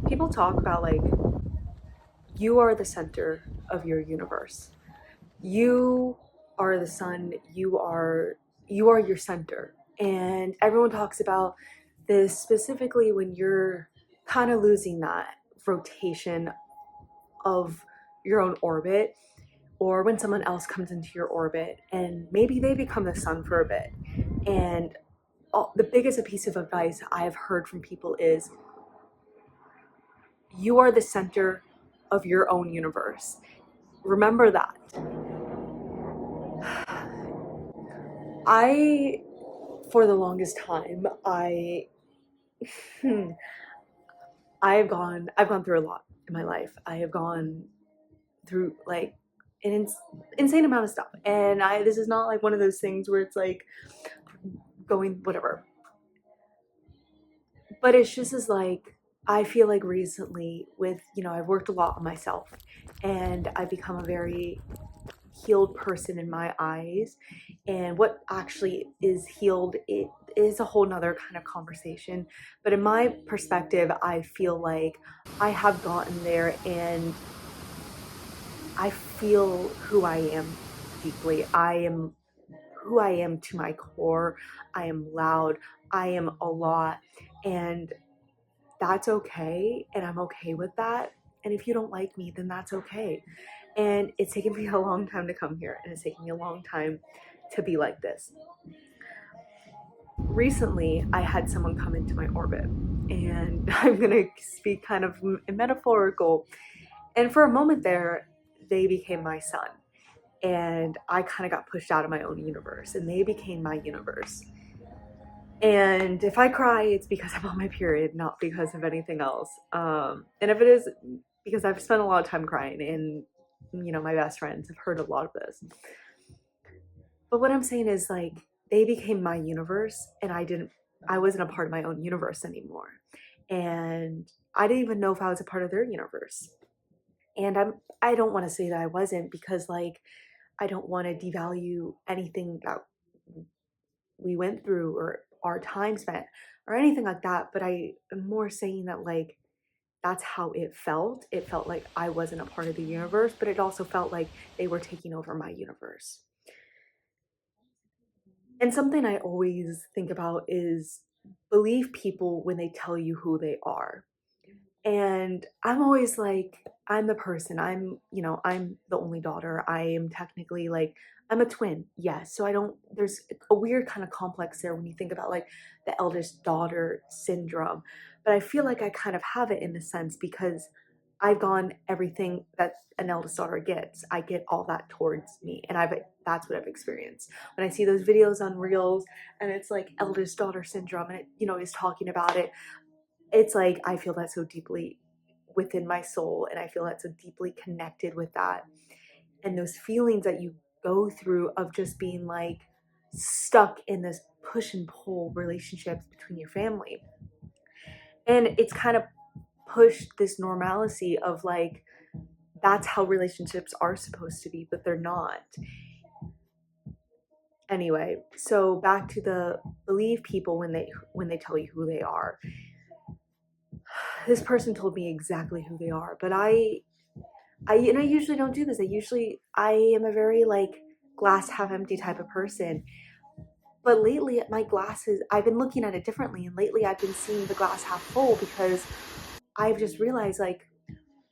People talk about like you are the center of your universe. You are the sun, you are your center. And everyone talks about this specifically when you're kind of losing that rotation of your own orbit, or when someone else comes into your orbit and maybe they become the sun for a bit. And the biggest piece of advice I've heard from people is you are the center of your own universe. Remember that. I, for the longest time, hmm, I've gone through a lot in my life. I have gone through like an insane amount of stuff, and this is not like one of those things where it's like going whatever. But it's just as like I feel like recently with I've worked a lot on myself, and I've become a very healed person in my eyes. And what actually is healed, it is a whole nother kind of conversation, but in my perspective I feel like I have gotten there, and I feel who I am deeply. I am who I am to my core. I am loud, I am a lot, and that's okay, and I'm okay with that. And if you don't like me, then that's okay. And it's taken me a long time to come here, and it's taken me a long time to be like this. Recently, I had someone come into my orbit, and I'm gonna speak kind of metaphorical. And for a moment there, they became my sun, and I kind of got pushed out of my own universe, and they became my universe. And if I cry, it's because I'm on my period, not because of anything else. And if it is because I've spent a lot of time crying, and my best friends have heard a lot of this. But what I'm saying is like they became my universe, and I wasn't a part of my own universe anymore. And I didn't even know if I was a part of their universe. And I don't want to say that I wasn't, because like I don't want to devalue anything that we went through or our time spent or anything like that. But I am more saying that like that's how it felt. It felt like I wasn't a part of the universe, but it also felt like they were taking over my universe. And something I always think about is believe people when they tell you who they are. And I'm always like, I'm the person. I'm the only daughter. I am technically like, I'm a twin, yes. So there's a weird kind of complex there when you think about like the eldest daughter syndrome. But I feel like I kind of have it in a sense because I've gone everything that an eldest daughter gets. I get all that towards me, and that's what I've experienced. When I see those videos on Reels, and it's like eldest daughter syndrome, and it is talking about it, it's like I feel that so deeply within my soul, and I feel that so deeply connected with that. And those feelings that you go through of just being like stuck in this push and pull relationships between your family. And it's kind of pushed this normalcy of like that's how relationships are supposed to be, but they're not. Anyway, so back to the believe people when they tell you who they are. This person told me exactly who they are, but I usually don't do this. I am a very like glass half empty type of person. But lately my glasses, I've been looking at it differently, and lately I've been seeing the glass half full because I've just realized like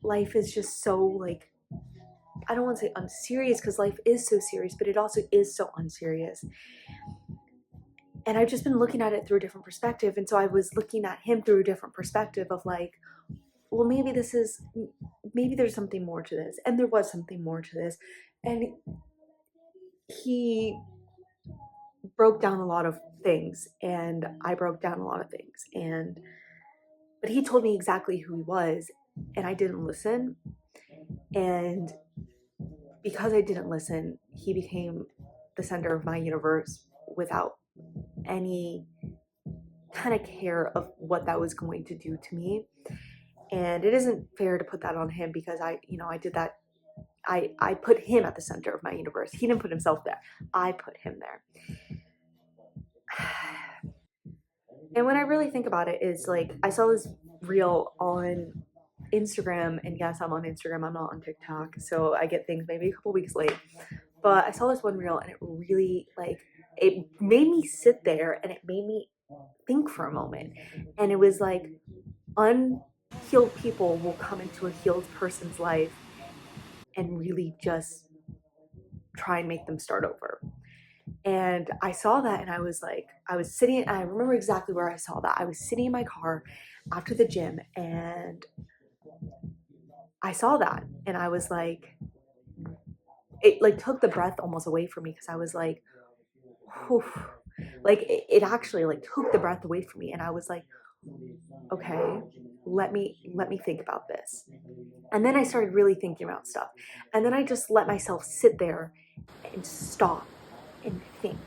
life is just so like, I don't want to say unserious because life is so serious, but it also is so unserious. And I've just been looking at it through a different perspective. And so I was looking at him through a different perspective of like, well, maybe there's something more to this. And there was something more to this. And he broke down a lot of things, and I broke down a lot of things. But he told me exactly who he was, and I didn't listen. And because I didn't listen, he became the center of my universe without any kind of care of what that was going to do to me. And it isn't fair to put that on him because I did that. I put him at the center of my universe. He didn't put himself there. I put him there. And when I really think about it, is like I saw this reel on Instagram, and yes, I'm on Instagram, I'm not on TikTok, so I get things maybe a couple weeks late. But I saw this one reel, and it really like it made me sit there, and it made me think for a moment. And it was like unhealed people will come into a healed person's life and really just try and make them start over. And I saw that, and I was like, I was sitting, and I remember exactly where I saw that. I was sitting in my car after the gym, and I saw that, and I was like, it like took the breath almost away from me, because I was like, whew. Like it actually like took the breath away from me, and I was like, okay, let me think about this. And then I started really thinking about stuff, and then I just let myself sit there and stop and think.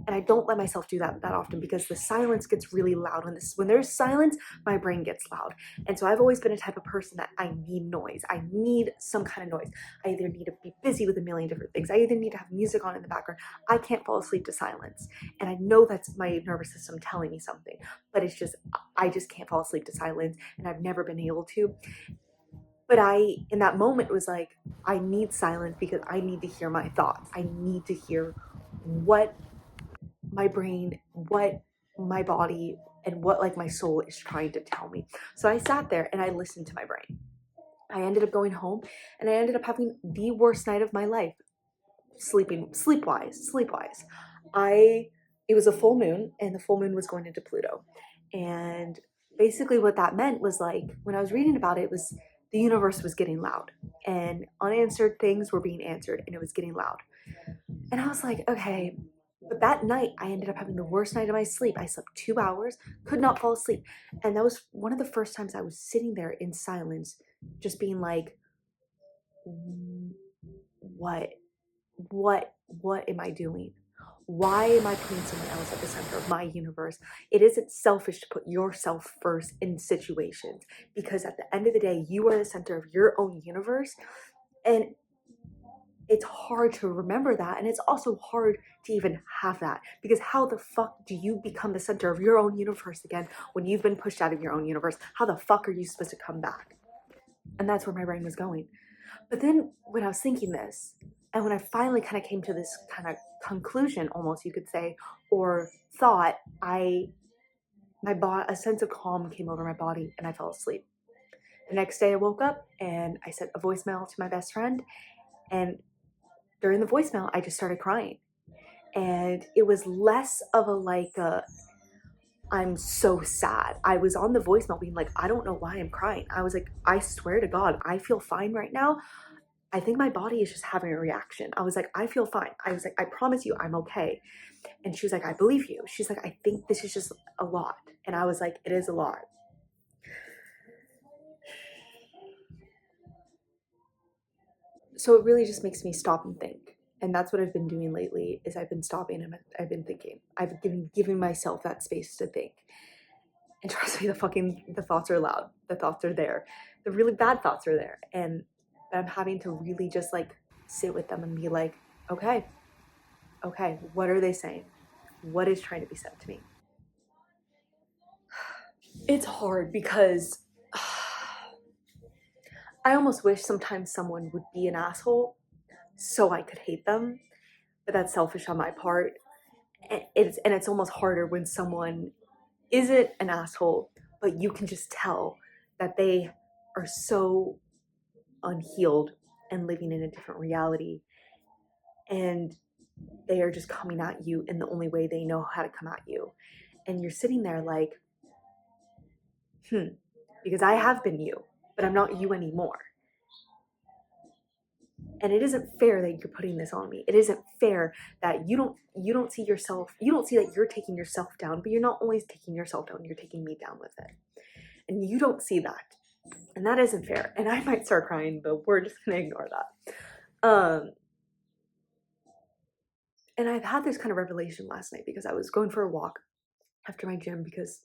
And I don't let myself do that often, because the silence gets really loud. When there's silence, my brain gets loud. And so I've always been a type of person that I need noise. I need some kind of noise. I either need to be busy with a million different things. I either need to have music on in the background. I can't fall asleep to silence. And I know that's my nervous system telling me something, but it's just, I just can't fall asleep to silence, and I've never been able to. But I, in that moment, was like, I need silence, because I need to hear my thoughts. I need to hear what my brain, what my body, and what like my soul is trying to tell me. So I sat there and I listened to my brain. I ended up going home, and I ended up having the worst night of my life, sleep wise. I It was a full moon, and the full moon was going into Pluto. And basically what that meant was, like, when I was reading about it, it was the universe was getting loud, and unanswered things were being answered, and it was getting loud. And I was like, okay. But that night, I ended up having the worst night of my sleep. I slept 2 hours, could not fall asleep. And that was one of the first times I was sitting there in silence, just being like, what? What am I doing? Why am I putting someone else at the center of my universe? It isn't selfish to put yourself first in situations, because at the end of the day, you are the center of your own universe. And it's hard to remember that, and it's also hard to even have that, because how the fuck do you become the center of your own universe again when you've been pushed out of your own universe? How the fuck are you supposed to come back? And that's where my brain was going. But then when I was thinking this, and when I finally kind of came to this kind of conclusion, almost you could say, or thought, a sense of calm came over my body, and I fell asleep. The next day I woke up, and I sent a voicemail to my best friend, and during the voicemail I just started crying. And it was less of a like a I'm so sad. I was on the voicemail being like, I don't know why I'm crying. I was like, I swear to God, I feel fine right now. I think my body is just having a reaction. I was like, I feel fine. I was like, I promise you I'm okay. And she was like, I believe you. She's like, I think this is just a lot. And I was like, it is a lot. So it really just makes me stop and think. And that's what I've been doing lately, is I've been stopping and I've been thinking. I've been giving myself that space to think. And trust me, the thoughts are loud. The thoughts are there. The really bad thoughts are there. And I'm having to really just like sit with them and be like, okay, what are they saying? What is trying to be said to me? It's hard, because I almost wish sometimes someone would be an asshole so I could hate them, but that's selfish on my part. And it's almost harder when someone isn't an asshole, but you can just tell that they are so unhealed and living in a different reality, and they are just coming at you in the only way they know how to come at you. And you're sitting there like, because I have been you, but I'm not you anymore. And it isn't fair that you're putting this on me. It isn't fair that you don't see yourself, you don't see that you're taking yourself down, but you're not always taking yourself down, you're taking me down with it. And you don't see that. And that isn't fair. And I might start crying, but we're just gonna ignore that. And I've had this kind of revelation last night, because I was going for a walk after my gym, because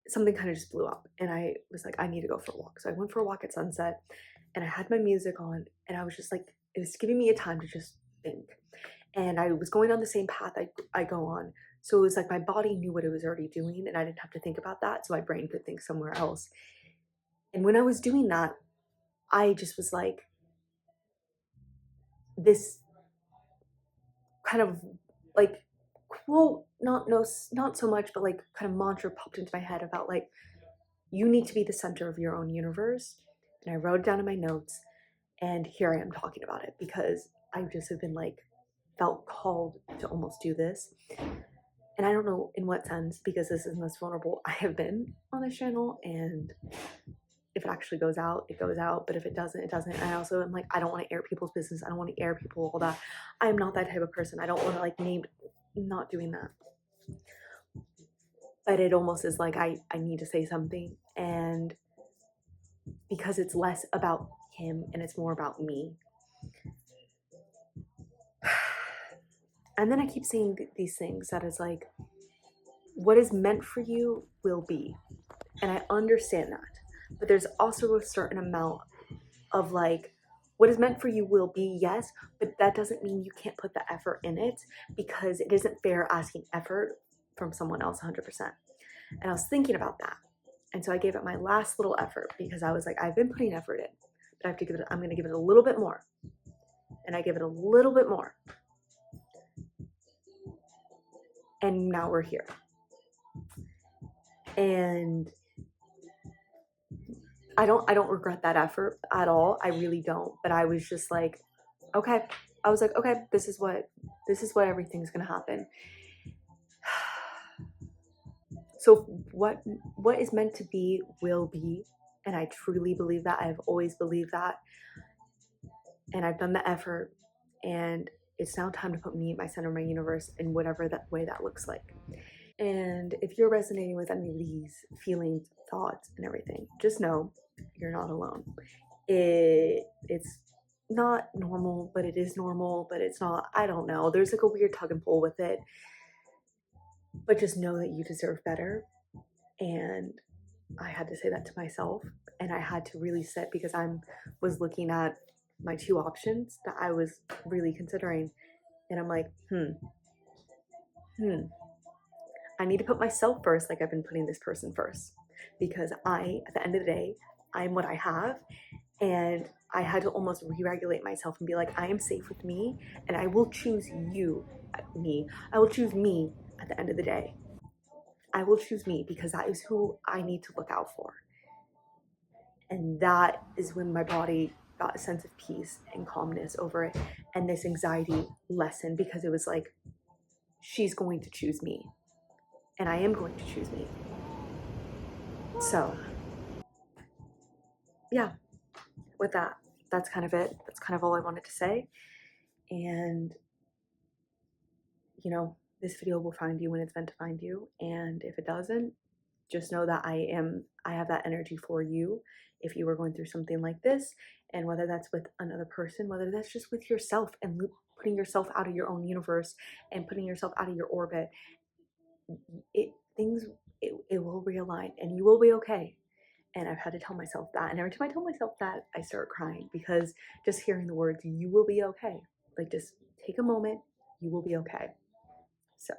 something kind of just blew up, and I was like, I need to go for a walk. So I went for a walk at sunset, and I had my music on, and I was just like, it was giving me a time to just think. And I was going on the same path I go on So it was like my body knew what it was already doing and I didn't have to think about that. So my brain could think somewhere else. And when I was doing that, I just was like, this kind of like quote, not so much, but like kind of mantra popped into my head about like, you need to be the center of your own universe. And I wrote it down in my notes, and here I am talking about it because I just have been like, felt called to almost do this. And I don't know in what sense, because this is the most vulnerable I have been on this channel. And if it actually goes out, it goes out. But if it doesn't, it doesn't. And I also am like, I don't want to air people's business. I don't want to air people all that. I'm not that type of person. I don't want to like name, not doing that. But it almost is like I need to say something. And because it's less about him and it's more about me. And then I keep saying these things that is like, what is meant for you will be. And I understand that. But there's also a certain amount of like, what is meant for you will be, yes, but that doesn't mean you can't put the effort in it, because it isn't fair asking effort from someone else 100%. And I was thinking about that. And so I gave it my last little effort because I was like, I've been putting effort in, but I have to give it, I'm going to give it a little bit more. And I give it a little bit more. And now we're here. And I don't regret that effort at all. I really don't. But I was just like, okay. I was like, okay, this is what everything's gonna happen. So what is meant to be will be. And I truly believe that. I've always believed that. And I've done the effort. And it's now time to put me at my center of my universe in whatever that way that looks like. And if you're resonating with any of these feelings, thoughts, and everything, just know you're not alone. It's not normal, but it is normal, but it's not, I don't know. There's like a weird tug and pull with it. But just know that you deserve better. And I had to say that to myself. And I had to really sit, because I was looking at my two options that I was really considering. And I'm like, I need to put myself first, like I've been putting this person first. Because at the end of the day, I'm what I have. And I had to almost re-regulate myself and be like, I am safe with me, and I will choose me. I will choose me at the end of the day. I will choose me, because that is who I need to look out for. And that is when my body got a sense of peace and calmness over it. And this anxiety lessened, because it was like, she's going to choose me. And I am going to choose me. So, yeah, with that, that's kind of it. That's kind of all I wanted to say. And, this video will find you when it's meant to find you. And if it doesn't, just know that I have that energy for you if you were going through something like this. And whether that's with another person, whether that's just with yourself and putting yourself out of your own universe and putting yourself out of your orbit, it will realign and you will be okay. And I've had to tell myself that. And every time I tell myself that, I start crying, because just hearing the words, you will be okay. Like, just take a moment, you will be okay. So